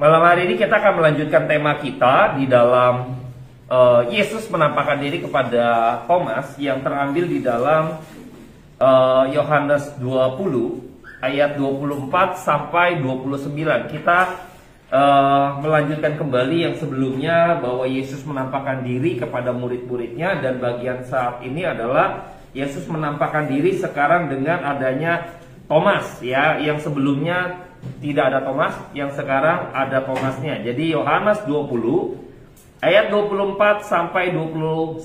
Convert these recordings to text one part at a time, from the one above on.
Malam hari ini kita akan melanjutkan tema kita di dalam Yesus menampakkan diri kepada Thomas yang terambil di dalam Yohanes 20 ayat 24 sampai 29. Kita melanjutkan kembali yang sebelumnya bahwa Yesus menampakkan diri kepada murid-muridnya, dan bagian saat ini adalah Yesus menampakkan diri sekarang dengan adanya Thomas, ya, yang sebelumnya tidak ada Thomas, yang sekarang ada Thomasnya. Jadi Yohanes 20 ayat 24 sampai 29,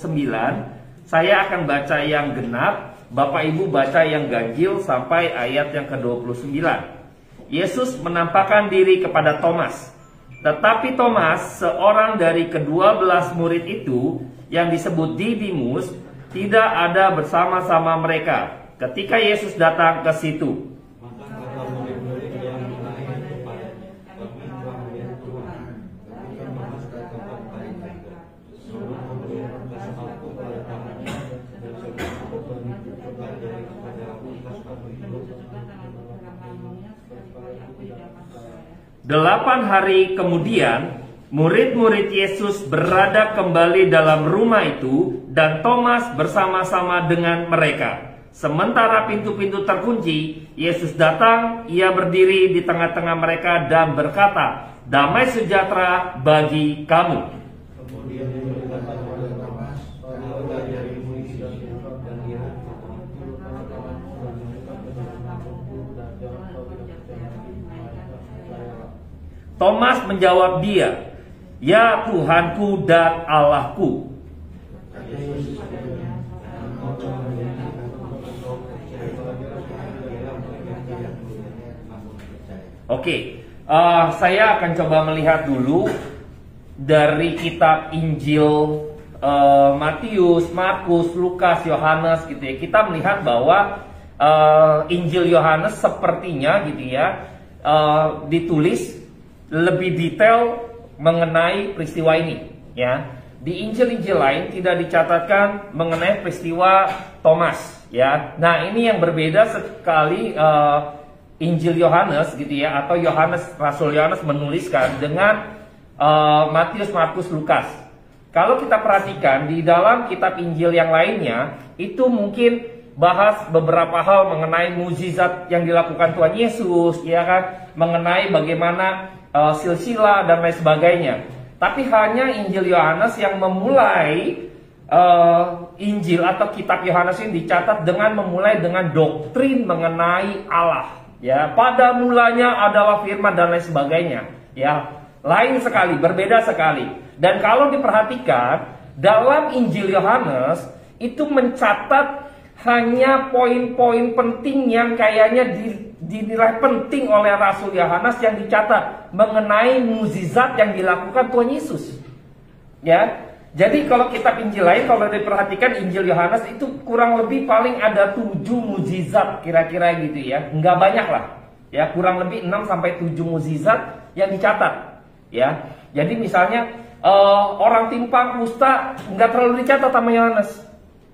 saya akan baca yang genap, Bapak Ibu baca yang ganjil sampai ayat yang ke-29. Yesus menampakkan diri kepada Thomas. Tetapi Thomas, seorang dari ke-12 murid itu yang disebut Didimus, tidak ada bersama-sama mereka ketika Yesus datang ke situ. Delapan hari kemudian, murid-murid Yesus berada kembali dalam rumah itu, dan Thomas bersama-sama dengan mereka. Sementara pintu-pintu terkunci, Yesus datang, ia berdiri di tengah-tengah mereka dan berkata, "Damai sejahtera bagi kamu." Thomas menjawab dia, "Ya Tuhanku dan Allahku." Oke, saya akan coba melihat dulu dari kitab Injil Matius, Markus, Lukas, Yohanes gitu ya. Kita melihat bahwa Injil Yohanes sepertinya gitu ya ditulis lebih detail mengenai peristiwa ini, ya. Di Injil-Injil lain tidak dicatatkan mengenai peristiwa Thomas, ya. Nah, ini yang berbeda sekali Injil Yohanes gitu ya, atau Rasul Yohanes menuliskan dengan Matius, Markus, Lukas. Kalau kita perhatikan di dalam kitab Injil yang lainnya, itu mungkin bahas beberapa hal mengenai mukjizat yang dilakukan Tuhan Yesus, ya kan, mengenai bagaimana silsilah dan lain sebagainya. Tapi hanya Injil Yohanes yang memulai Injil atau kitab Yohanes ini dicatat dengan memulai dengan doktrin mengenai Allah. Ya, pada mulanya adalah firman dan lain sebagainya. Ya, lain sekali, berbeda sekali. Dan kalau diperhatikan dalam Injil Yohanes itu mencatat hanya poin-poin penting yang kayaknya dinilai penting oleh Rasul Yohanes yang dicatat mengenai mukjizat yang dilakukan Tuhan Yesus. Ya. Jadi kalau kitab Injil lain, kalau diperhatikan Injil Yohanes itu kurang lebih paling ada 7 mukjizat kira-kira gitu ya. Enggak banyak lah. Ya, kurang lebih 6 sampai 7 mukjizat yang dicatat. Ya. Jadi misalnya orang timpang kusta enggak terlalu dicatat sama Yohanes.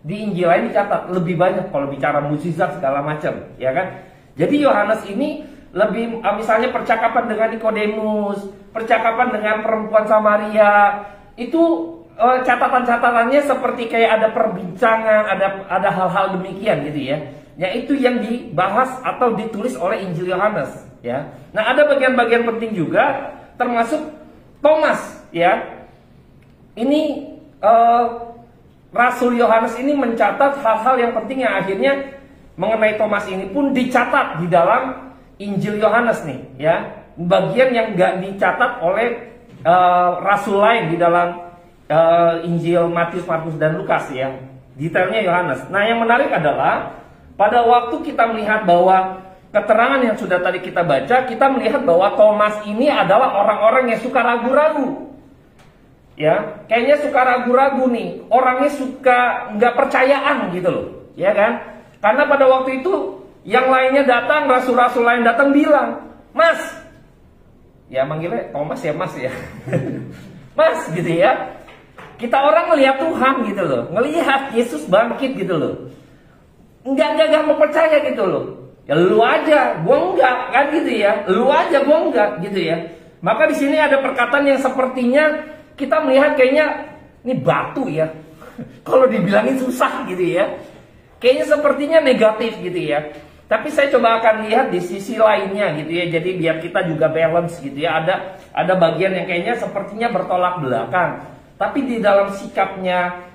Di Injil lain dicatat lebih banyak kalau bicara mukjizat segala macam, ya kan? Jadi Yohanes ini lebih misalnya percakapan dengan Nikodemus, percakapan dengan perempuan Samaria, itu catatan-catatannya seperti kayak ada perbincangan, ada hal-hal demikian gitu ya. Ya, itu yang dibahas atau ditulis oleh Injil Yohanes, ya. Nah, ada bagian-bagian penting juga termasuk Thomas, ya. Ini Rasul Yohanes ini mencatat hal-hal yang penting yang akhirnya mengenai Thomas ini pun dicatat di dalam Injil Yohanes nih, ya. Bagian yang nggak dicatat oleh Rasul lain di dalam Injil Matius, Markus, dan Lukas, ya. Detailnya Yohanes. Nah, yang menarik adalah pada waktu kita melihat bahwa keterangan yang sudah tadi kita baca, kita melihat bahwa Thomas ini adalah orang-orang yang suka ragu-ragu. Ya, kayaknya suka ragu-ragu nih. Orangnya suka nggak percayaan gitu loh, ya kan? Karena pada waktu itu yang lainnya datang, rasul-rasul lain datang bilang, "Mas," ya manggilnya Thomas ya Mas ya, "Mas," gitu ya. Kita orang ngelihat Tuhan gitu loh, ngelihat Yesus bangkit gitu loh. Enggak mau percaya gitu loh. Ya lu aja, gua enggak, kan gitu ya. Lu aja, gua enggak gitu ya. Maka di sini ada perkataan yang sepertinya kita melihat kayaknya ini batu ya. Kalau dibilangin susah gitu ya. Kayaknya sepertinya negatif gitu ya. Tapi saya coba akan lihat di sisi lainnya gitu ya. Jadi biar kita juga balance gitu ya. Ada bagian yang kayaknya sepertinya bertolak belakang. Tapi di dalam sikapnya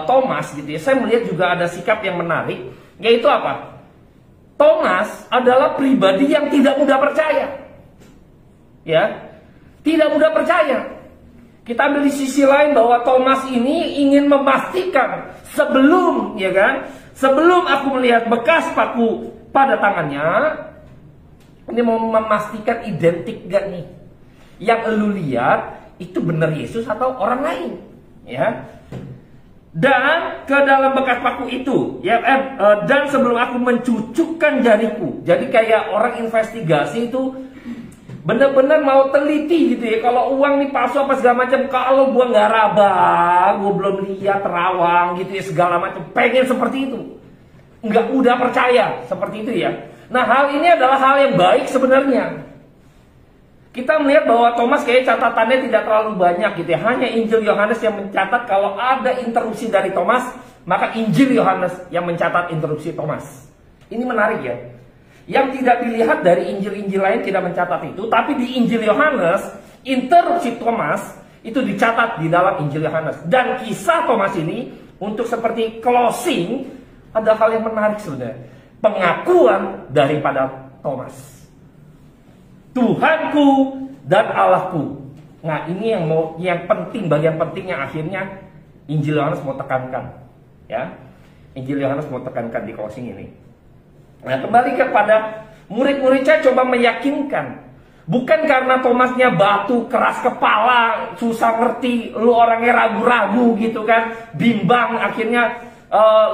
Thomas gitu ya, saya melihat juga ada sikap yang menarik. Yaitu apa? Thomas adalah pribadi yang tidak mudah percaya. Ya, tidak mudah percaya. Kita ambil di sisi lain bahwa Thomas ini ingin memastikan sebelum, ya kan, sebelum aku melihat bekas paku pada tangannya, ini mau memastikan identik gak nih? Yang lu lihat itu benar Yesus atau orang lain, ya? Dan ke dalam bekas paku itu, ya, dan sebelum aku mencucukkan jariku, jadi kayak orang investigasi itu. Bener-bener mau teliti gitu ya. Kalau uang nih palsu apa segala macam, kalau gua nggak raba, gua belum lihat terawang gitu ya segala macam. Pengen seperti itu, nggak mudah percaya seperti itu ya. Nah, hal ini adalah hal yang baik sebenarnya. Kita melihat bahwa Thomas kayak catatannya tidak terlalu banyak gitu ya. Hanya Injil Yohanes yang mencatat kalau ada interupsi dari Thomas, maka Injil Yohanes yang mencatat interupsi Thomas. Ini menarik ya. Yang tidak dilihat dari Injil-Injil lain tidak mencatat itu, tapi di Injil Yohanes, interupsi Thomas itu dicatat di dalam Injil Yohanes. Dan kisah Thomas ini untuk seperti closing ada hal yang menarik sebenarnya. Pengakuan daripada Thomas. Tuhanku dan Allahku. Nah, ini yang penting, bagian penting yang akhirnya Injil Yohanes mau tekankan, ya. Injil Yohanes mau tekankan di closing ini. Nah, kembali kepada murid-muridnya coba meyakinkan. Bukan karena Thomasnya batu, keras kepala, susah ngerti, lu orangnya ragu-ragu gitu kan, bimbang, akhirnya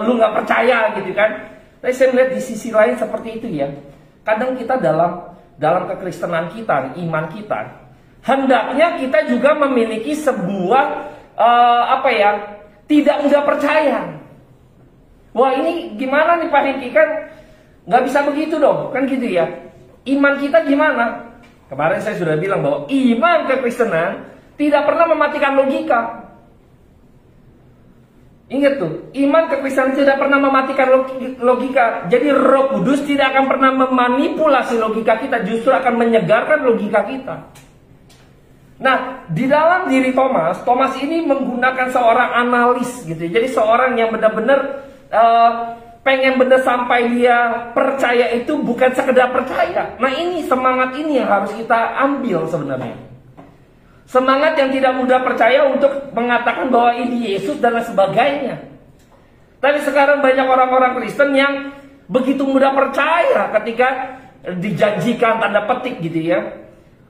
lu nggak percaya gitu kan. Tapi saya melihat di sisi lain seperti itu ya. Kadang kita dalam kekristenan kita, iman kita, hendaknya kita juga memiliki sebuah tidak mudah percaya. Wah, ini gimana nih Pak Hengki, kan nggak bisa begitu dong, kan gitu ya. Iman kita gimana? Kemarin saya sudah bilang bahwa iman kekristenan tidak pernah mematikan logika. Ingat tuh, iman kekristenan tidak pernah mematikan logika. Jadi Roh Kudus tidak akan pernah memanipulasi logika kita, justru akan menyegarkan logika kita. Nah, di dalam diri Thomas ini menggunakan seorang analis gitu. Jadi seorang yang benar-benar pengen benar sampai dia percaya itu bukan sekedar percaya. Nah, ini semangat ini yang harus kita ambil sebenarnya. Semangat yang tidak mudah percaya untuk mengatakan bahwa ini Yesus dan lain sebagainya. Tapi sekarang banyak orang-orang Kristen yang begitu mudah percaya ketika dijanjikan tanda petik gitu ya.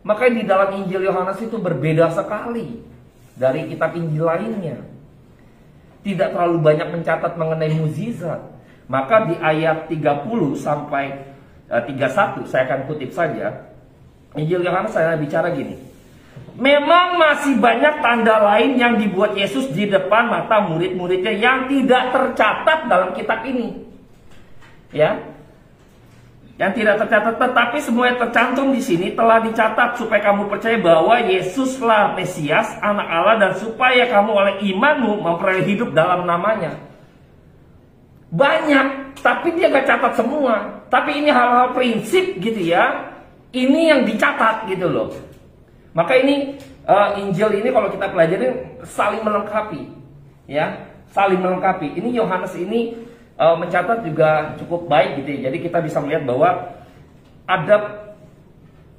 Maka di dalam Injil Yohanes itu berbeda sekali dari kitab Injil lainnya. Tidak terlalu banyak mencatat mengenai mukjizat. Maka di ayat 30 sampai 31 saya akan kutip saja. Injil Yohanes saya bicara gini. Memang masih banyak tanda lain yang dibuat Yesus di depan mata murid-muridnya yang tidak tercatat dalam kitab ini. Ya. Yang tidak tercatat, tetapi semua yang tercantum di sini telah dicatat supaya kamu percaya bahwa Yesuslah Mesias, Anak Allah, dan supaya kamu oleh imanmu memperoleh hidup dalam namanya. Banyak, tapi dia gak catat semua. Tapi ini hal-hal prinsip gitu ya. Ini yang dicatat gitu loh. Maka ini Injil ini kalau kita pelajari saling melengkapi, ya, saling melengkapi. Ini Yohanes ini mencatat juga cukup baik gitu ya. Jadi kita bisa melihat bahwa ada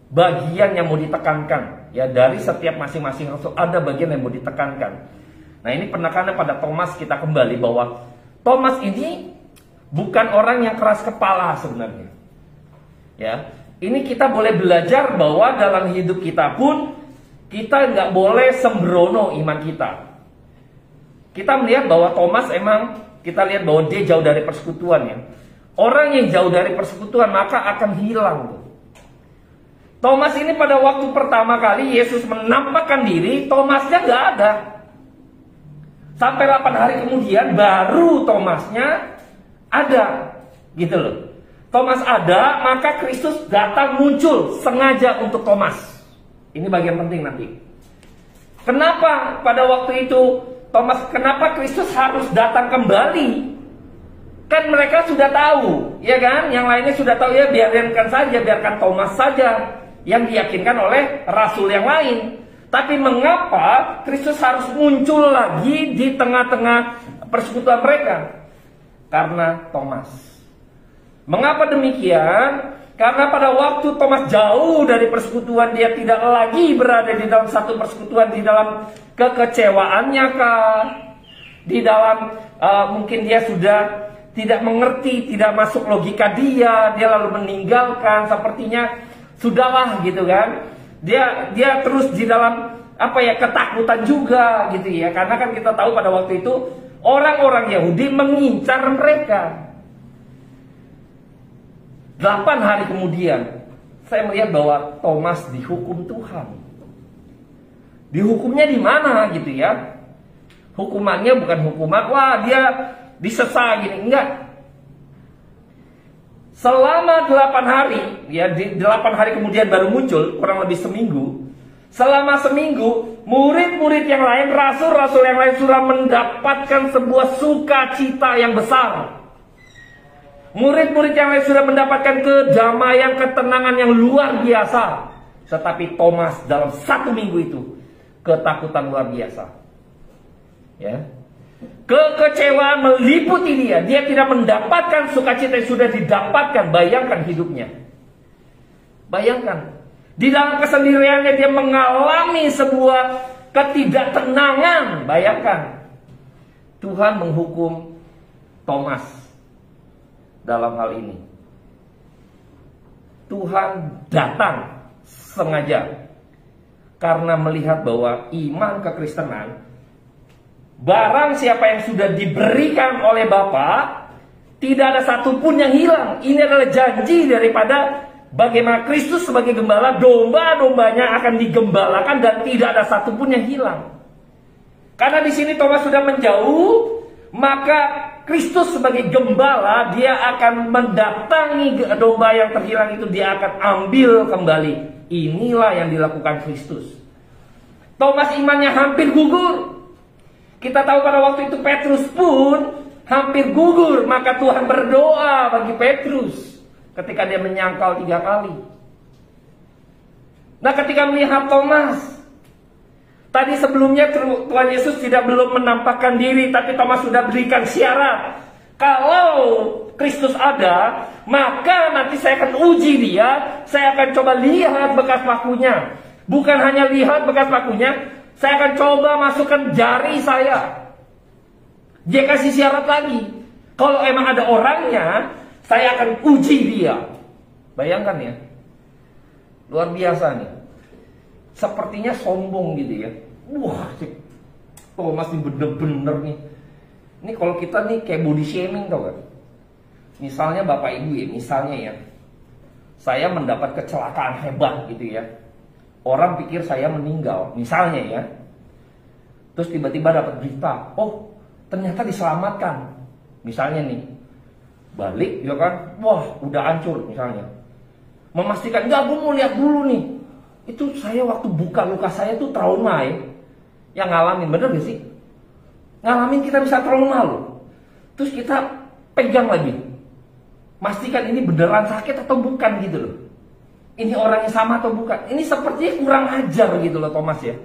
bagian yang mau ditekankan ya dari setiap masing-masing rasul, ada bagian yang mau ditekankan. Nah, ini penekanan pada Thomas kita kembali bahwa Thomas ini bukan orang yang keras kepala sebenarnya. Ya, ini kita boleh belajar bahwa dalam hidup kita pun kita nggak boleh sembrono iman kita. Kita melihat bahwa Thomas emang kita lihat bahwa dia jauh dari persekutuan ya. Orang yang jauh dari persekutuan maka akan hilang tuh. Thomas ini pada waktu pertama kali Yesus menampakkan diri, Thomasnya nggak ada. Sampai 8 hari kemudian baru Thomasnya ada, gitu loh. Thomas ada, maka Kristus datang muncul sengaja untuk Thomas, Ini bagian penting nanti. Kenapa pada waktu itu Thomas, kenapa Kristus harus datang kembali? Kan mereka sudah tahu, ya kan? Yang lainnya sudah tahu, ya biarkan saja, biarkan Thomas saja yang diyakinkan oleh rasul yang lain. Tapi mengapa Kristus harus muncul lagi di tengah-tengah persekutuan mereka? Karena Thomas. Mengapa demikian? Karena pada waktu Thomas jauh dari persekutuan, dia tidak lagi berada di dalam satu persekutuan, di dalam kekecewaannya kah? Di dalam mungkin dia sudah tidak mengerti, tidak masuk logika dia lalu meninggalkan, sepertinya sudahlah gitu kan. Dia terus di dalam ketakutan juga gitu ya. Karena kan kita tahu pada waktu itu orang-orang Yahudi mengincar mereka. 8 hari kemudian saya melihat bahwa Thomas dihukum Tuhan. Dihukumnya di mana gitu ya? Hukumannya bukan hukuman, wah dia disesa gini, enggak. Selama 8 hari, ya di 8 hari kemudian baru muncul, kurang lebih seminggu. Selama seminggu, murid-murid yang lain, rasul-rasul yang lain sudah mendapatkan sebuah sukacita yang besar. Murid-murid yang lain sudah mendapatkan kedamaian, ketenangan yang luar biasa. Tetapi Thomas dalam 1 minggu itu ketakutan luar biasa. Ya. Kekecewaan meliputi dia. Dia tidak mendapatkan sukacita yang sudah didapatkan. Bayangkan hidupnya. Bayangkan. Di dalam kesendiriannya dia mengalami sebuah ketidaktenangan. Bayangkan. Tuhan menghukum Thomas dalam hal ini. Tuhan datang sengaja karena melihat bahwa iman kekristenan, barang siapa yang sudah diberikan oleh Bapa, tidak ada satupun yang hilang. Ini adalah janji daripada bagaimana Kristus sebagai gembala, domba-dombanya akan digembalakan dan tidak ada satupun yang hilang. Karena di sini Thomas sudah menjauh, maka Kristus sebagai gembala, dia akan mendatangi domba yang terhilang itu, dia akan ambil kembali. Inilah yang dilakukan Kristus. Thomas imannya hampir gugur. Kita tahu pada waktu itu Petrus pun hampir gugur. Maka Tuhan berdoa bagi Petrus ketika dia menyangkal 3 kali. Nah, ketika melihat Thomas, tadi sebelumnya Tuhan Yesus belum menampakkan diri, tapi Thomas sudah berikan syarat. Kalau Kristus ada, maka nanti saya akan uji dia. Saya akan coba lihat bekas pakunya. Bukan hanya lihat bekas pakunya, saya akan coba masukkan jari saya. Dia kasih syarat lagi. Kalau emang ada orangnya, saya akan uji dia. Bayangkan ya. Luar biasa nih. Sepertinya sombong gitu ya. Wah, Thomas ini bener-bener nih. Ini kalau kita nih kayak body shaming, tau kan? Misalnya Bapak Ibu ya, misalnya ya, saya mendapat kecelakaan hebat gitu ya. Orang pikir saya meninggal, misalnya ya. Terus tiba-tiba dapat berita, oh ternyata diselamatkan. Misalnya nih, balik ya kan, wah udah hancur misalnya. Memastikan, enggak, gue mau lihat dulu nih. Itu saya waktu buka luka saya tuh trauma ya. Yang ngalamin, bener gak sih? Ngalamin kita bisa trauma loh. Terus kita pegang lagi. Pastikan ini beneran sakit atau bukan gitu loh. Ini orangnya sama atau bukan. Ini sepertinya kurang ajar gitu loh Thomas ya.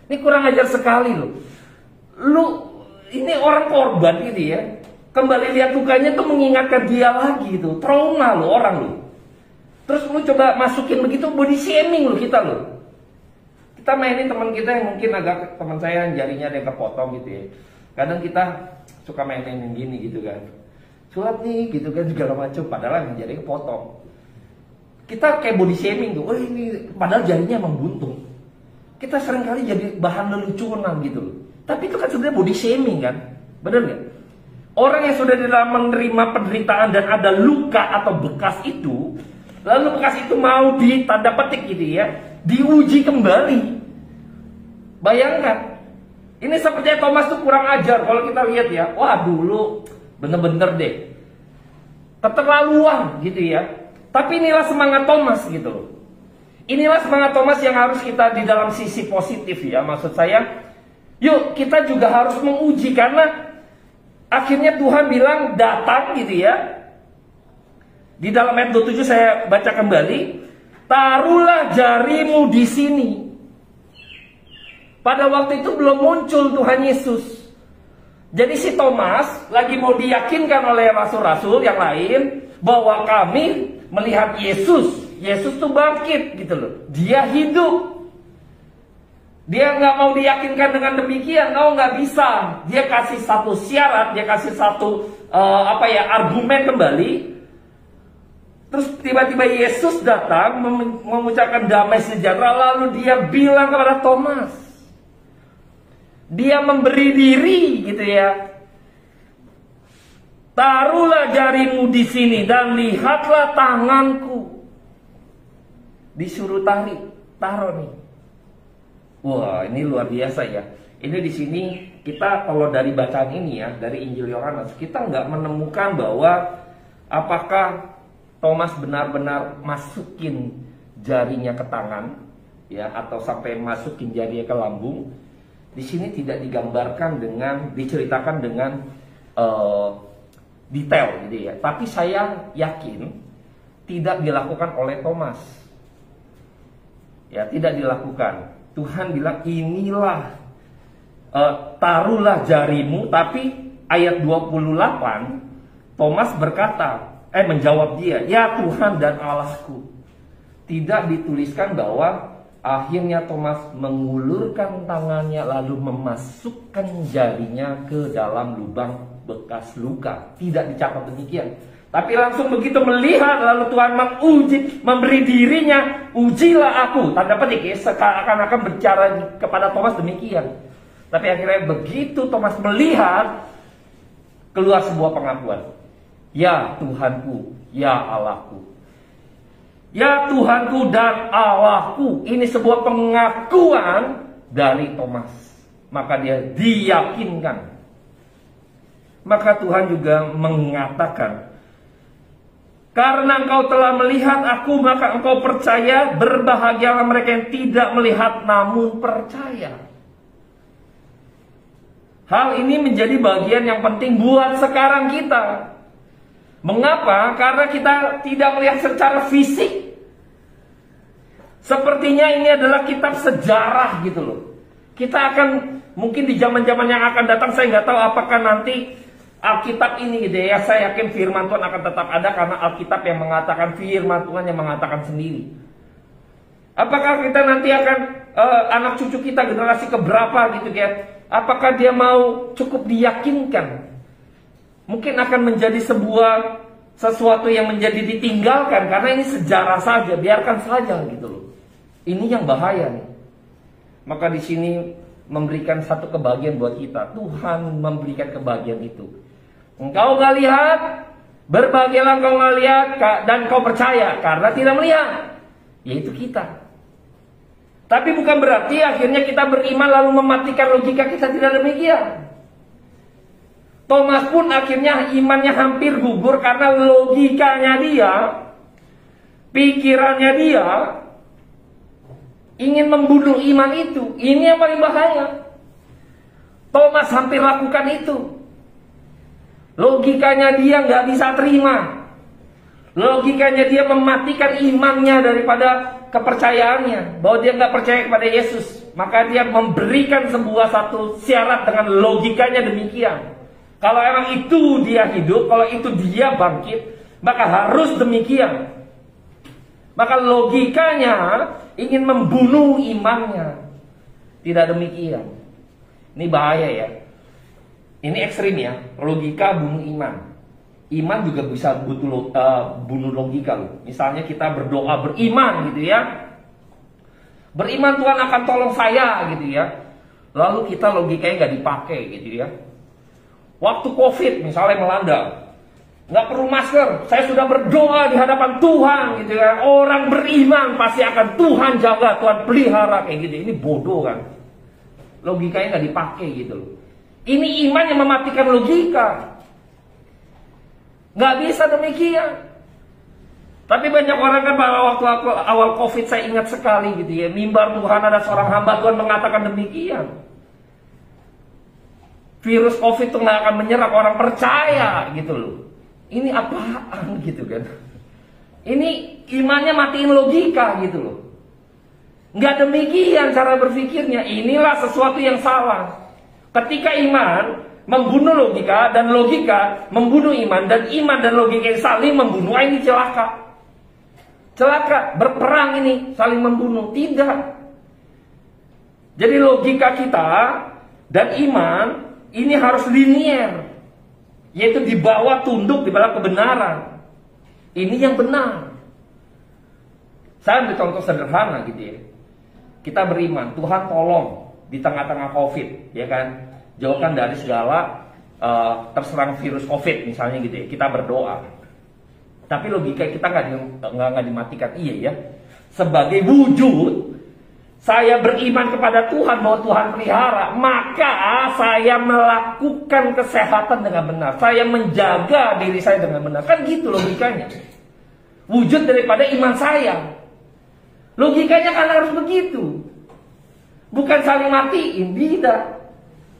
Ini kurang ajar sekali loh. Lu, ini orang korban gitu ya. Kembali lihat lukanya tuh mengingatkan dia lagi gitu. Trauma loh orang loh. Terus lu coba masukin begitu, body shaming loh kita loh. Kita mainin teman kita yang mungkin agak, teman saya jarinya ada yang kepotong gitu ya. Kadang kita suka mainin gini gitu kan. Surat nih gitu kan segala macam, padahal jarinya kepotong. Kita kayak body shaming tuh. Oh ini padahal jarinya emang buntung. Kita seringkali jadi bahan leluconan gitu loh. Tapi itu kan sebenarnya body shaming kan. Bener gak? Orang yang sudah dalam menerima penderitaan dan ada luka atau bekas itu, lalu bekas itu mau ditanda petik gitu ya, diuji kembali. Bayangkan, ini sepertinya Thomas tuh kurang ajar kalau kita lihat ya. Wah dulu bener-bener deh keterlaluan gitu ya. Tapi inilah semangat Thomas gitu loh. Inilah semangat Thomas yang harus kita di dalam sisi positif ya. Maksud saya, yuk kita juga harus menguji, karena akhirnya Tuhan bilang datang gitu ya. Di dalam ayat 27 saya baca kembali, taruhlah jarimu di sini. Pada waktu itu belum muncul Tuhan Yesus. Jadi si Thomas lagi mau diyakinkan oleh rasul-rasul yang lain bahwa kami melihat Yesus. Yesus tuh bangkit gitu loh. Dia hidup. Dia nggak mau diyakinkan dengan demikian. Oh, nggak bisa. Dia kasih satu syarat, dia kasih satu argumen kembali. Terus tiba-tiba Yesus datang mengucapkan damai sejahtera, lalu dia bilang kepada Thomas. Dia memberi diri gitu ya. Taruhlah jarimu di sini dan lihatlah tanganku. Disuruh taruh nih. Wah, ini luar biasa ya. Ini di sini kita kalau dari bacaan ini ya, dari Injil Yohanes, kita nggak menemukan bahwa apakah Thomas benar-benar masukin jarinya ke tangan ya, atau sampai masukin jarinya ke lambung. Di sini tidak diceritakan dengan detail gitu ya. Tapi saya yakin tidak dilakukan oleh Thomas. Ya, tidak dilakukan. Tuhan bilang inilah taruhlah jarimu, tapi ayat 28 Thomas menjawab dia, ya Tuhan dan Allahku. Tidak dituliskan bahwa akhirnya Thomas mengulurkan tangannya lalu memasukkan jarinya ke dalam lubang bekas luka. Tidak dicatat demikian. Tapi langsung begitu melihat, lalu Tuhan menguji, memberi dirinya, ujilah aku. Tanda petik ya, seakan-akan berbicara kepada Thomas demikian. Tapi akhirnya begitu Thomas melihat, keluar sebuah pengakuan. Ya Tuhanku, ya Allahku. Ya Tuhanku dan Allahku. Ini sebuah pengakuan dari Thomas. Maka dia diyakinkan. Maka Tuhan juga mengatakan, karena engkau telah melihat aku, maka engkau percaya. Berbahagialah mereka yang tidak melihat namun percaya. Hal ini menjadi bagian yang penting buat sekarang kita. Mengapa? Karena kita tidak melihat secara fisik. Sepertinya ini adalah kitab sejarah gitu loh. Kita akan mungkin di zaman-zaman yang akan datang, saya nggak tahu apakah nanti Alkitab ini gitu ya. Saya yakin firman Tuhan akan tetap ada karena Alkitab yang mengatakan, firman Tuhan yang mengatakan sendiri. Apakah kita nanti akan anak cucu kita generasi keberapa gitu ya? Apakah dia mau cukup diyakinkan? Mungkin akan menjadi sesuatu yang menjadi ditinggalkan karena ini sejarah saja, biarkan saja gitu loh. Ini yang bahaya nih. Maka di sini memberikan satu kebahagiaan buat kita. Tuhan memberikan kebahagiaan itu. Engkau nggak lihat, berbahagialah engkau nggak lihat dan kau percaya karena tidak melihat, yaitu kita. Tapi bukan berarti akhirnya kita beriman lalu mematikan logika kita, tidak demikian. Thomas pun akhirnya imannya hampir gugur karena logikanya dia, pikirannya dia ingin membunuh iman itu. Ini yang paling bahaya. Thomas hampir lakukan itu. Logikanya dia nggak bisa terima. Logikanya dia mematikan imannya daripada kepercayaannya, bahwa dia nggak percaya kepada Yesus. Maka dia memberikan satu syarat dengan logikanya demikian. Kalau emang itu dia hidup, kalau itu dia bangkit, maka harus demikian. Maka logikanya ingin membunuh imannya. Tidak demikian. Ini bahaya ya. Ini ekstrim ya. Logika bunuh iman. Iman juga bisa bunuh logika loh. Misalnya kita berdoa beriman gitu ya. Beriman Tuhan akan tolong saya gitu ya. Lalu kita logikanya nggak dipakai gitu ya. Waktu COVID misalnya melanda, nggak perlu masker, saya sudah berdoa di hadapan Tuhan gitu ya. Orang beriman pasti akan Tuhan jaga, Tuhan pelihara kayak gitu. Ini bodoh kan? Logikanya nggak dipakai gitu loh. Ini iman yang mematikan logika. Nggak bisa demikian. Tapi banyak orang kan pada waktu awal COVID, saya ingat sekali gitu ya, mimbar Tuhan ada seorang hamba Tuhan mengatakan demikian. Virus COVID itu nggak akan menyerang orang percaya gitu loh. Ini apaan gitu kan? Ini imannya matiin logika gitu loh. Nggak demikian cara berpikirnya. Inilah sesuatu yang salah. Ketika iman membunuh logika dan logika membunuh iman dan iman dan logika yang saling membunuh, ini celaka. Celaka, berperang ini saling membunuh. Tidak. Jadi logika kita dan iman ini harus linier, yaitu di bawah tunduk di bawah kebenaran. Ini yang benar. Saya ambil contoh sederhana gitu ya. Kita beriman, Tuhan tolong di tengah-tengah COVID, ya kan, jauhkan dari segala terserang virus COVID misalnya gitu ya. Kita berdoa. Tapi logika kita nggak dimatikan. Iya ya. Sebagai wujud saya beriman kepada Tuhan bahwa Tuhan pelihara, maka saya melakukan kesehatan dengan benar. Saya menjaga diri saya dengan benar. Kan gitu logikanya. Wujud daripada iman saya. Logikanya kan harus begitu. Bukan saling matiin, tidak.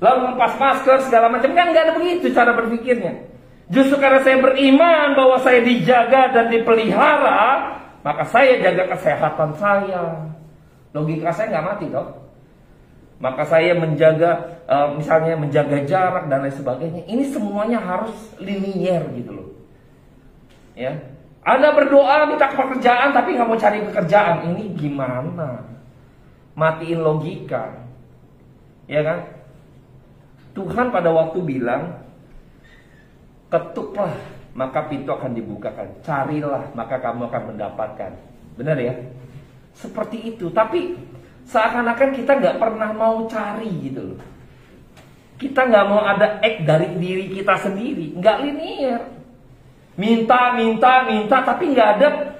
Lalu lepas masker segala macam, kan nggak ada begitu cara berpikirnya. Justru karena saya beriman bahwa saya dijaga dan dipelihara, maka saya jaga kesehatan saya. Logika saya nggak mati dong. Maka saya menjaga, misalnya menjaga jarak dan lain sebagainya. Ini semuanya harus linier gitu loh. Ya, Anda berdoa minta pekerjaan tapi nggak mau cari pekerjaan. Ini gimana? Matiin logika, ya kan? Tuhan pada waktu bilang, ketuklah maka pintu akan dibukakan, carilah maka kamu akan mendapatkan. Benar ya? Seperti itu. Tapi seakan-akan kita nggak pernah mau cari gitu loh. Kita nggak mau ada act dari diri kita sendiri, nggak linear. Minta, tapi nggak ada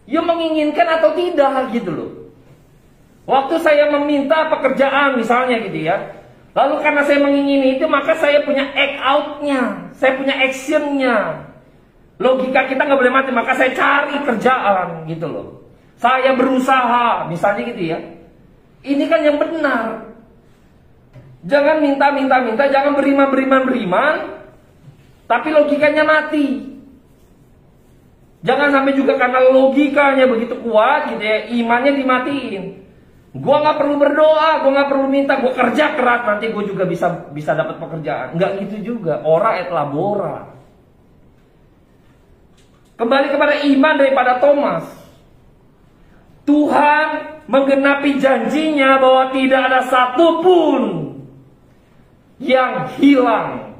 yang menginginkan atau tidak gitu loh. Waktu saya meminta pekerjaan misalnya gitu ya, lalu karena saya mengingini itu, maka saya punya act out-nya, saya punya action-nya. Logika kita nggak boleh mati, maka saya cari kerjaan gitu loh. Saya berusaha, misalnya gitu ya. Ini kan yang benar. Jangan minta, jangan beriman, tapi logikanya mati. Jangan sampai juga karena logikanya begitu kuat gitu ya, imannya dimatiin. Gua nggak perlu berdoa, gua nggak perlu minta, gua kerja keras nanti gua juga bisa dapat pekerjaan. Nggak gitu juga. Ora et labora. Kembali kepada iman daripada Thomas. Tuhan menggenapi janjinya bahwa tidak ada satupun yang hilang.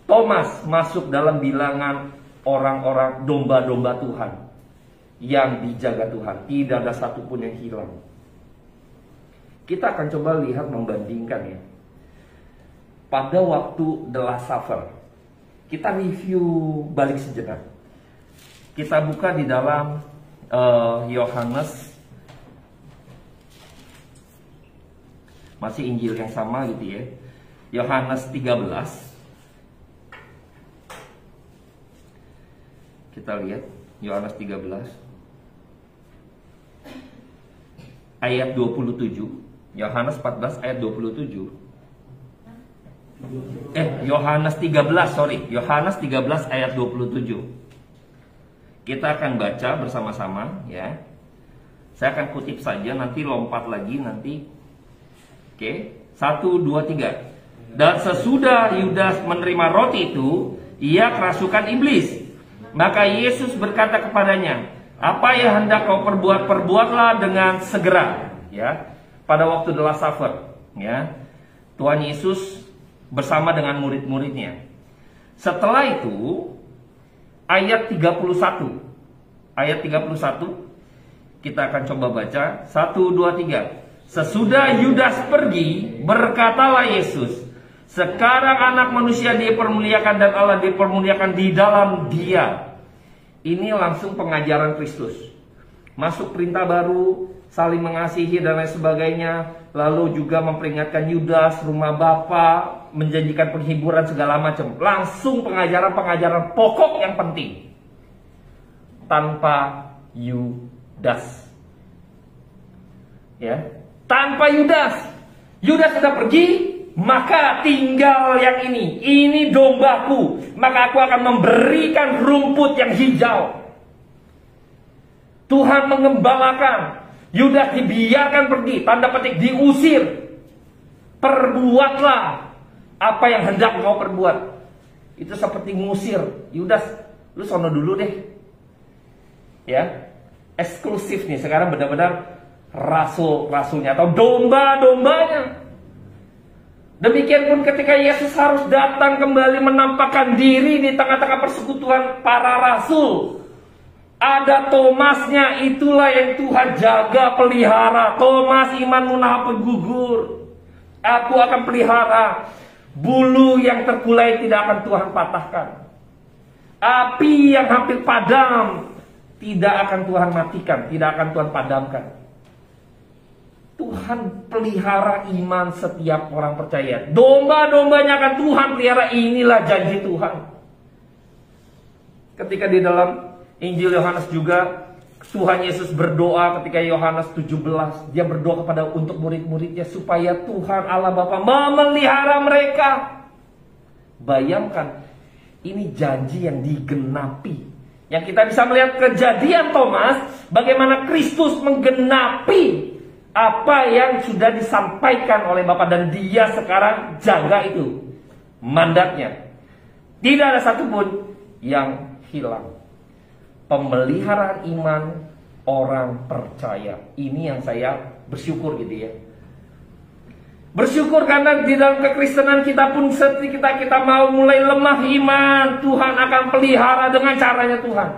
Thomas masuk dalam bilangan orang-orang domba-domba Tuhan yang dijaga Tuhan. Tidak ada satupun yang hilang. Kita akan coba lihat, membandingkan ya. Pada waktu The Last Supper, kita review balik sejenak. Kita buka di dalam Yohanes, masih Injil yang sama gitu ya. Yohanes 13. Kita lihat Yohanes 13 ayat 27. Yohanes 14 ayat 27. Yohanes 13, Yohanes 13 ayat 27. Kita akan baca bersama-sama ya. Saya akan kutip saja, nanti lompat lagi nanti. Oke, 1, 2, 3. Dan sesudah Yudas menerima roti itu, ia kerasukan iblis. Maka Yesus berkata kepadanya, apa yang hendak kau perbuat, perbuatlah dengan segera. Ya, pada waktu The Last Supper, ya, Tuhan Yesus bersama dengan murid-muridnya. Setelah itu, ayat 31, kita akan coba baca. 1, 2, 3. Sesudah Yudas pergi, berkatalah Yesus, sekarang anak manusia dipermuliakan dan Allah dipermuliakan di dalam dia. Ini langsung pengajaran Kristus. Masuk perintah baru, saling mengasihi dan lain sebagainya. Lalu juga memperingatkan Yudas, rumah Bapa, menjanjikan penghiburan segala macam. Langsung pengajaran-pengajaran pokok yang penting. tanpa Yudas. Ya, tanpa Yudas. Yudas sudah pergi, maka tinggal yang ini. Ini dombaku, maka aku akan memberikan rumput yang hijau. Tuhan mengembalakan. Yudas dibiarkan pergi, tanda petik diusir. Perbuatlah apa yang hendak kau perbuat. Itu seperti ngusir. Yudas, lu sono dulu deh. Ya, eksklusif nih sekarang benar-benar rasul-rasulnya atau domba-dombanya. Demikian pun ketika Yesus harus datang kembali menampakkan diri di tengah-tengah persekutuan para rasul, ada Tomasnya, itulah yang Tuhan jaga, pelihara. Tomas, imanmu nah gugur. Aku akan pelihara. Bulu yang terkulai tidak akan Tuhan patahkan. Api yang hampir padam tidak akan Tuhan matikan, tidak akan Tuhan padamkan. Tuhan pelihara iman setiap orang percaya. Domba-dombanya akan Tuhan pelihara. Inilah janji Tuhan. Ketika di dalam Injil Yohanes juga Tuhan Yesus berdoa ketika Yohanes 17. Dia berdoa untuk murid-muridnya supaya Tuhan Allah Bapa memelihara mereka. Bayangkan, ini janji yang digenapi. Yang kita bisa melihat kejadian Thomas, bagaimana Kristus menggenapi apa yang sudah disampaikan oleh Bapa, dan dia sekarang jaga itu mandatnya. Tidak ada satupun yang hilang. Pemeliharaan iman orang percaya. Ini yang saya bersyukur gitu ya. Bersyukur karena di dalam kekristenan kita pun ketika kita mau mulai lemah iman, Tuhan akan pelihara dengan caranya Tuhan.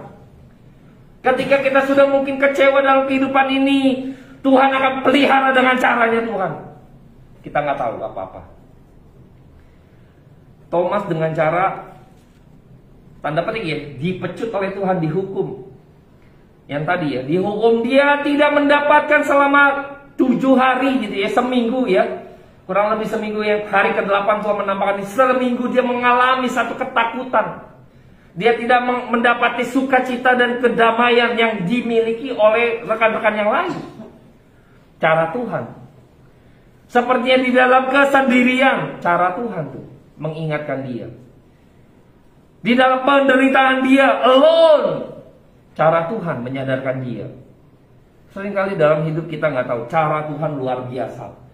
Ketika kita sudah mungkin kecewa dalam kehidupan ini, Tuhan akan pelihara dengan caranya Tuhan. Kita nggak tahu apa-apa. Thomas dengan cara tanda petik ya, dipecut oleh Tuhan, dihukum. Yang tadi ya, dihukum dia tidak mendapatkan selama 7 hari gitu ya, seminggu ya. Kurang lebih seminggu ya, hari ke-8 Tuhan menampakkan seminggu dia mengalami satu ketakutan. Dia tidak mendapati sukacita dan kedamaian yang dimiliki oleh rekan-rekan yang lain. Cara Tuhan. Sepertinya di dalam kesendirian, cara Tuhan tuh mengingatkan dia. Di dalam penderitaan dia alone, cara Tuhan menyadarkan dia. Seringkali dalam hidup kita nggak tahu, cara Tuhan luar biasa.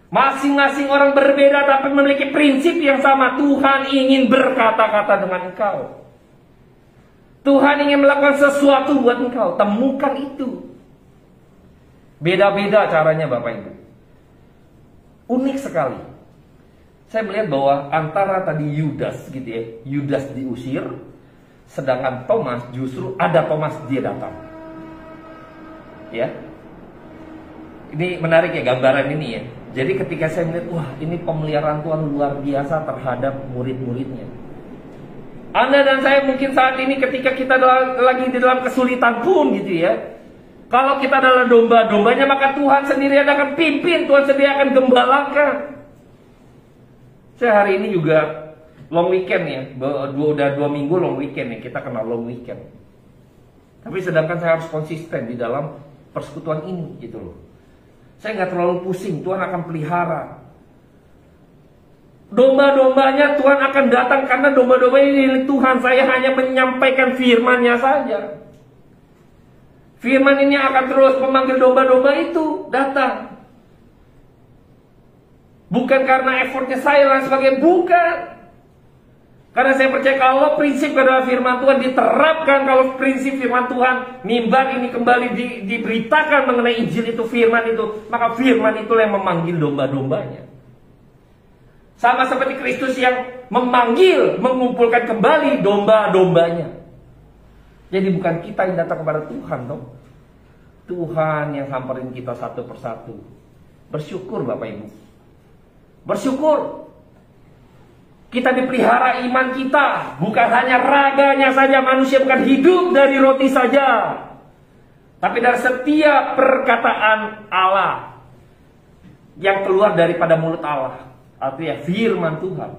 Masing-masing orang berbeda tapi memiliki prinsip yang sama. Tuhan ingin berkata-kata dengan engkau. Tuhan ingin melakukan sesuatu buat engkau. Temukan itu. Beda-beda caranya Bapak Ibu. Unik sekali. Saya melihat bahwa antara tadi Yudas gitu ya, Yudas diusir, sedangkan Thomas justru ada Thomas dia datang. Ya. Ini menarik ya gambaran ini ya. Jadi ketika saya melihat, wah ini pemeliharaan Tuhan luar biasa terhadap murid-muridnya. Anda dan saya mungkin saat ini ketika kita lagi di dalam kesulitan pun gitu ya. Kalau kita adalah domba-dombanya, maka Tuhan sendiri akan pimpin, Tuhan sendiri akan gembalakan. Saya hari ini juga long weekend ya, udah 2 minggu long weekend ya, kita kenal long weekend. Tapi sedangkan saya harus konsisten di dalam persekutuan ini gitu loh. Saya nggak terlalu pusing, Tuhan akan pelihara. Domba-dombanya Tuhan akan datang karena domba-domba ini Tuhan. Saya hanya menyampaikan firman-Nya saja. Firman ini akan terus memanggil domba-domba itu datang. Bukan karena effortnya saya dan sebagainya, bukan. Karena saya percaya kalau prinsip adalah firman Tuhan diterapkan, kalau prinsip firman Tuhan, mimbar ini kembali diberitakan mengenai Injil itu, firman itu, maka firman itulah yang memanggil domba-dombanya. Sama seperti Kristus yang memanggil, mengumpulkan kembali domba-dombanya. Jadi bukan kita yang datang kepada Tuhan, toh. Tuhan yang samperin kita satu persatu. Bersyukur Bapak Ibu. Bersyukur. Kita dipelihara iman kita. Bukan hanya raganya saja, manusia bukan hidup dari roti saja, tapi dari setiap perkataan Allah yang keluar daripada mulut Allah. Artinya firman Tuhan.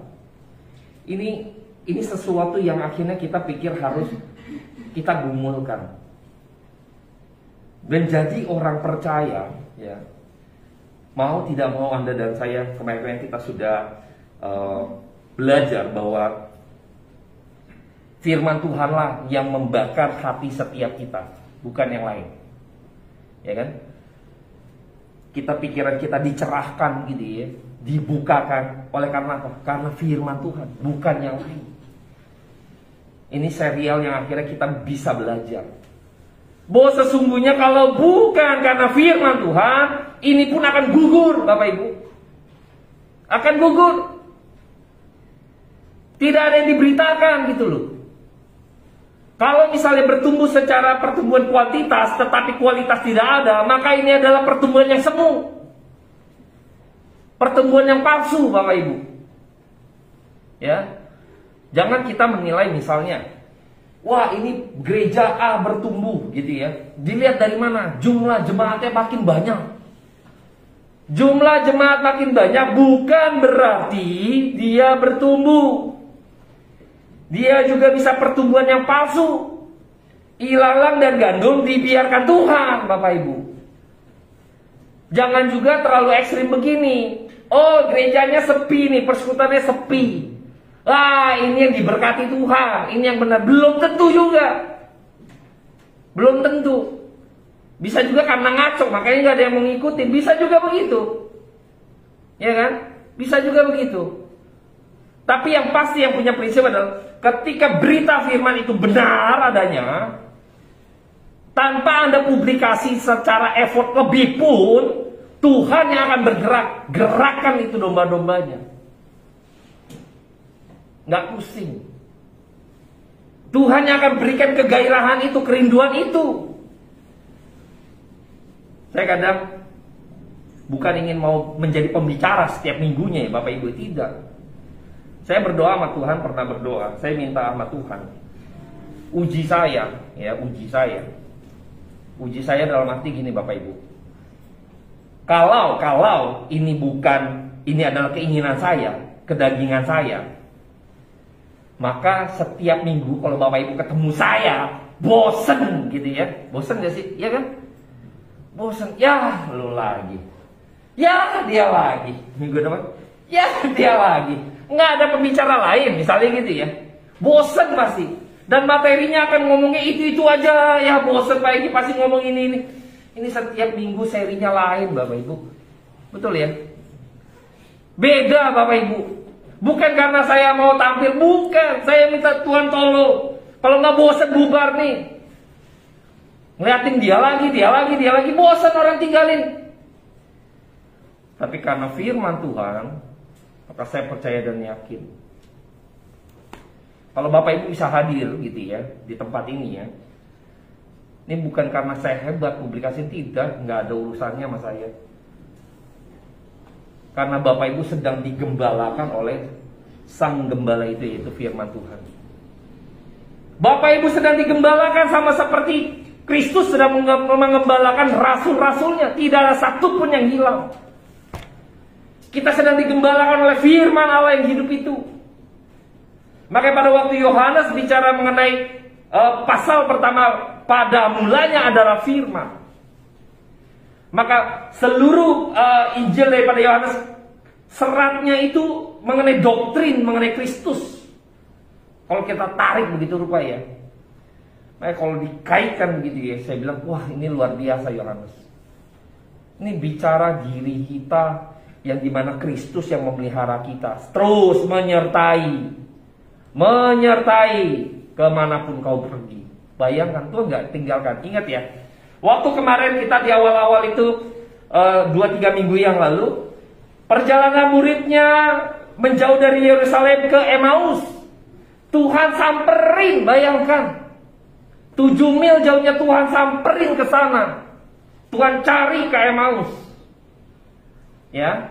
Ini sesuatu yang akhirnya kita pikir harus kita gumulkan. Dan jadi orang percaya, ya, mau tidak mau Anda dan saya, kemarin kita sudah belajar bahwa firman Tuhanlah yang membakar hati setiap kita, bukan yang lain. Ya kan? Pikiran kita dicerahkan gitu ya, dibukakan oleh karena apa? Karena firman Tuhan, bukan yang lain. Ini serial yang akhirnya kita bisa belajar bahwa sesungguhnya kalau bukan karena firman Tuhan, ini pun akan gugur, Bapak Ibu. Akan gugur. Tidak ada yang diberitakan gitu loh. Kalau misalnya bertumbuh secara pertumbuhan kuantitas tetapi kualitas tidak ada, maka ini adalah pertumbuhan yang semu. Pertumbuhan yang palsu, Bapak Ibu. Ya. Jangan kita menilai misalnya, wah ini gereja A bertumbuh gitu ya. Dilihat dari mana? Jumlah jemaatnya makin banyak. Jumlah jemaat makin banyak bukan berarti dia bertumbuh. Dia juga bisa pertumbuhan yang palsu. Ilalang dan gandum dibiarkan Tuhan, Bapak Ibu. Jangan juga terlalu ekstrim begini. Oh, gerejanya sepi nih, persekutuannya sepi. Ini yang diberkati Tuhan, ini yang benar. Belum tentu juga. Belum tentu. Bisa juga karena ngaco, makanya nggak ada yang mau ngikutin. Bisa juga begitu. Ya kan? Bisa juga begitu. Tapi yang pasti yang punya prinsip adalah ketika berita firman itu benar adanya, tanpa Anda publikasi secara effort lebih pun, Tuhan yang akan bergerak. Gerakan itu domba-dombanya. Nggak pusing. Tuhan yang akan berikan kegairahan itu, kerinduan itu. Saya kadang bukan ingin mau menjadi pembicara setiap minggunya ya Bapak Ibu, tidak. Saya berdoa sama Tuhan, pernah berdoa. Saya minta sama Tuhan, uji saya, ya uji saya. Uji saya dalam arti gini Bapak Ibu. Kalau ini adalah keinginan saya, kedagingan saya, maka setiap minggu kalau Bapak Ibu ketemu saya, bosen gitu ya. Bosen gak sih? Ya kan? Bosen. Ya lu lagi. Ya dia lagi. Minggu depan. Ya dia lagi. Nggak ada pembicara lain misalnya gitu ya. Bosen pasti. Dan materinya akan ngomongnya itu aja. Ya bosen Pak Egi pasti ngomong ini. Ini setiap minggu serinya lain Bapak Ibu. Betul ya? Beda Bapak Ibu. Bukan karena saya mau tampil, bukan. Saya minta Tuhan tolong. Kalau nggak bosen bubar nih. Ngeliatin dia lagi, bosen orang tinggalin. Tapi karena firman Tuhan, maka saya percaya dan yakin. Kalau Bapak Ibu bisa hadir gitu ya di tempat ini ya. Ini bukan karena saya hebat publikasi, tidak, nggak ada urusannya sama saya. Karena Bapak Ibu sedang digembalakan oleh Sang Gembala itu, yaitu firman Tuhan. Bapak Ibu sedang digembalakan sama seperti Kristus sedang mengembalakan rasul-rasulnya. Tidak ada satupun yang hilang. Kita sedang digembalakan oleh firman Allah yang hidup itu. Makanya pada waktu Yohanes bicara mengenai pasal pertama, pada mulanya adalah firman. Maka seluruh Injil daripada Yohanes, seratnya itu mengenai doktrin, mengenai Kristus. Kalau kita tarik begitu rupa ya. Makanya kalau dikaitkan begitu ya, saya bilang, wah ini luar biasa Yohanes. Ini bicara diri kita yang dimana Kristus yang memelihara kita, terus menyertai kemanapun kau pergi. Bayangkan, Tuhan nggak tinggalkan. Ingat ya, waktu kemarin kita di awal-awal itu 2-3 minggu yang lalu, perjalanan muridnya menjauh dari Yerusalem ke Emmaus. Tuhan samperin, bayangkan. 7 mil jauhnya Tuhan samperin ke sana. Tuhan cari ke Emmaus. Ya.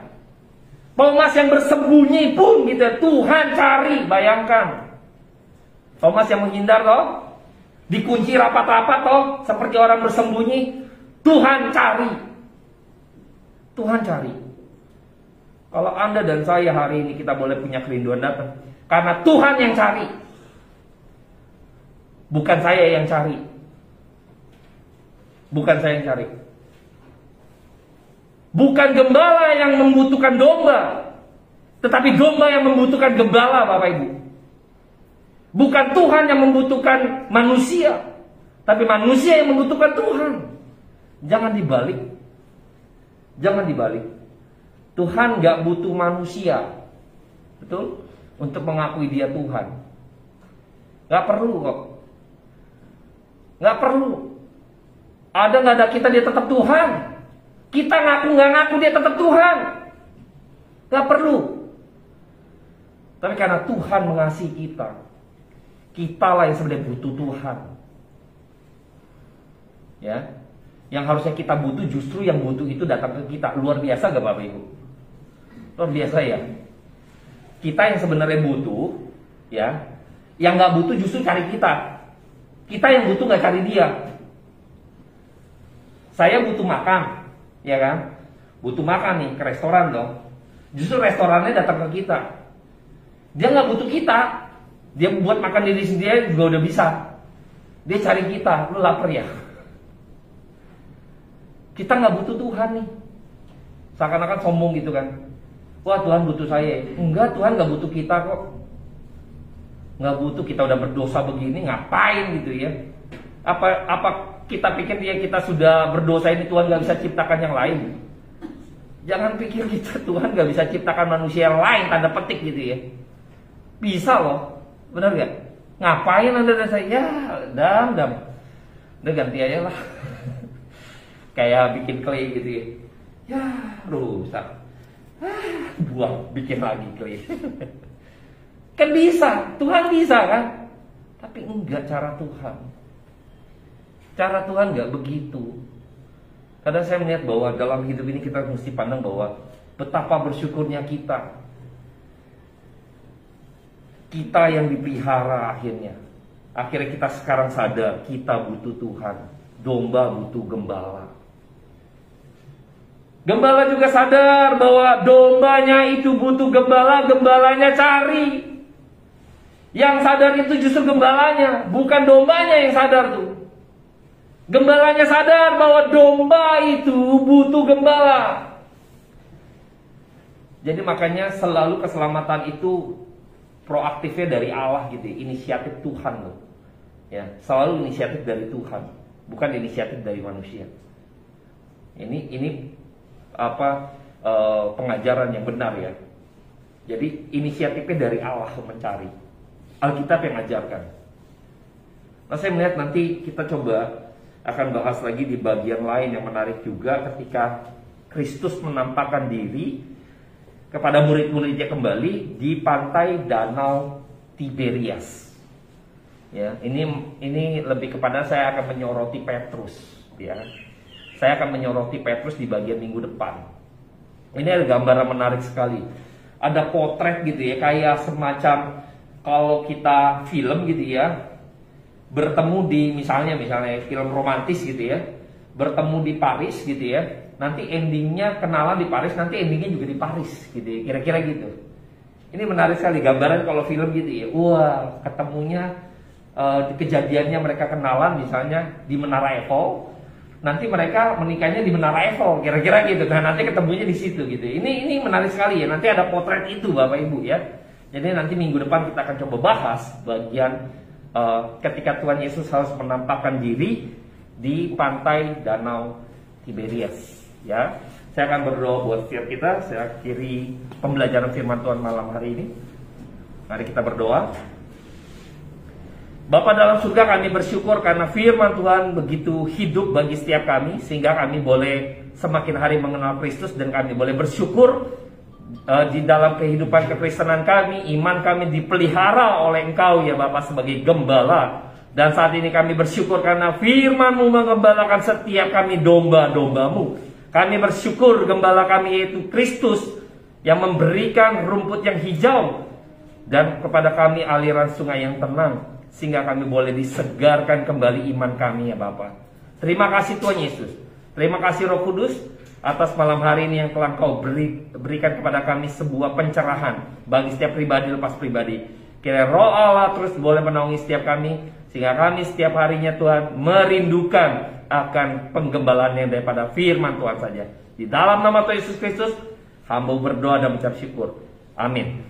Thomas yang bersembunyi pun gitu, Tuhan cari, bayangkan. Thomas yang menghindar loh, dikunci rapat-rapat toh, seperti orang bersembunyi. Tuhan cari. Tuhan cari. Kalau Anda dan saya hari ini kita boleh punya kerinduan datang, karena Tuhan yang cari. Bukan saya yang cari. Bukan saya yang cari. Bukan gembala yang membutuhkan domba, tetapi domba yang membutuhkan gembala, Bapak Ibu. Bukan Tuhan yang membutuhkan manusia, tapi manusia yang membutuhkan Tuhan. Jangan dibalik. Jangan dibalik. Tuhan gak butuh manusia, betul? Untuk mengakui dia Tuhan. Gak perlu kok. Gak perlu. Ada gak ada kita dia tetap Tuhan. Kita ngaku gak ngaku dia tetap Tuhan. Gak perlu. Tapi karena Tuhan mengasihi kita, kitalah yang sebenarnya butuh Tuhan. Ya, yang harusnya kita butuh, justru yang butuh itu datang ke kita. Luar biasa gak Bapak Ibu? Luar biasa ya. Kita yang sebenarnya butuh, ya, yang gak butuh justru cari kita. Kita yang butuh gak cari dia. Saya butuh makan, ya kan? Butuh makan nih, ke restoran dong. Justru restorannya datang ke kita. Dia gak butuh kita. Dia buat makan diri sendiri juga udah bisa. Dia cari kita. Lu lapar ya? Kita gak butuh Tuhan nih. Seakan-akan sombong gitu kan. Wah, Tuhan butuh saya. Enggak, Tuhan gak butuh kita kok. Gak butuh, kita udah berdosa begini, ngapain gitu ya. Apa kita pikir dia kita sudah berdosa ini Tuhan gak bisa ciptakan yang lain? Jangan pikir kita Tuhan gak bisa ciptakan manusia yang lain, tanda petik gitu ya. Bisa loh. Benar gak? Ngapain Anda dan saya? Ya, dam. Udah ganti aja lah. Kayak bikin clay gitu ya. Ya, rusak. Buang, bikin lagi clay. Kan bisa, Tuhan bisa kan? Tapi enggak cara Tuhan. Cara Tuhan enggak begitu. Kadang saya melihat bahwa dalam hidup ini kita mesti pandang bahwa betapa bersyukurnya kita. Kita yang dipelihara akhirnya. Akhirnya kita sekarang sadar kita butuh Tuhan. Domba butuh gembala. Gembala juga sadar bahwa dombanya itu butuh gembala, gembalanya cari. Yang sadar itu justru gembalanya, bukan dombanya yang sadar tuh. Gembalanya sadar bahwa domba itu butuh gembala. Jadi makanya selalu keselamatan itu proaktifnya dari Allah gitu, inisiatif Tuhan loh. Ya, selalu inisiatif dari Tuhan, bukan inisiatif dari manusia. Ini pengajaran yang benar ya. Jadi inisiatifnya dari Allah mencari. Alkitab yang ajarkan. Nah, saya melihat nanti kita coba akan bahas lagi di bagian lain yang menarik juga ketika Kristus menampakkan diri kepada murid-muridnya kembali di pantai Danau Tiberias. Ya, ini lebih kepada saya akan menyoroti Petrus ya. Saya akan menyoroti Petrus di bagian minggu depan. Ini ada gambaran menarik sekali. Ada potret gitu ya, kayak semacam kalau kita film gitu ya, bertemu di misalnya film romantis gitu ya, bertemu di Paris gitu ya. Nanti endingnya kenalan di Paris, nanti endingnya juga di Paris gitu ya, kira-kira gitu. Ini menarik sekali gambaran kalau film gitu ya. Wah, ketemunya kejadiannya mereka kenalan misalnya di Menara Eiffel. Nanti mereka menikahnya di Menara Eiffel, kira-kira gitu. Nah, nanti ketemunya di situ gitu. Ini menarik sekali ya. Nanti ada potret itu Bapak Ibu ya. Jadi nanti minggu depan kita akan coba bahas bagian ketika Tuhan Yesus harus menampakkan diri di pantai Danau Tiberias ya. Saya akan berdoa buat setiap kita. Saya akhiri pembelajaran firman Tuhan malam hari ini. Mari kita berdoa. Bapa dalam surga, kami bersyukur karena firman Tuhan begitu hidup bagi setiap kami, sehingga kami boleh semakin hari mengenal Kristus, dan kami boleh bersyukur di dalam kehidupan kekristenan kami, iman kami dipelihara oleh Engkau ya Bapa sebagai gembala. Dan saat ini kami bersyukur karena firman-Mu menggembalakan setiap kami domba-domba-Mu. Kami bersyukur gembala kami yaitu Kristus yang memberikan rumput yang hijau, dan kepada kami aliran sungai yang tenang, sehingga kami boleh disegarkan kembali iman kami ya Bapa. Terima kasih Tuhan Yesus. Terima kasih Roh Kudus atas malam hari ini yang telah Kau berikan kepada kami sebuah pencerahan bagi setiap pribadi lepas pribadi. Kiranya Roh Allah terus boleh menaungi setiap kami, Sehingga kami setiap harinya Tuhan merindukan akan penggembalaan yang daripada firman Tuhan saja. Di dalam nama Tuhan Yesus Kristus, hamba berdoa dan mengucap syukur. Amin.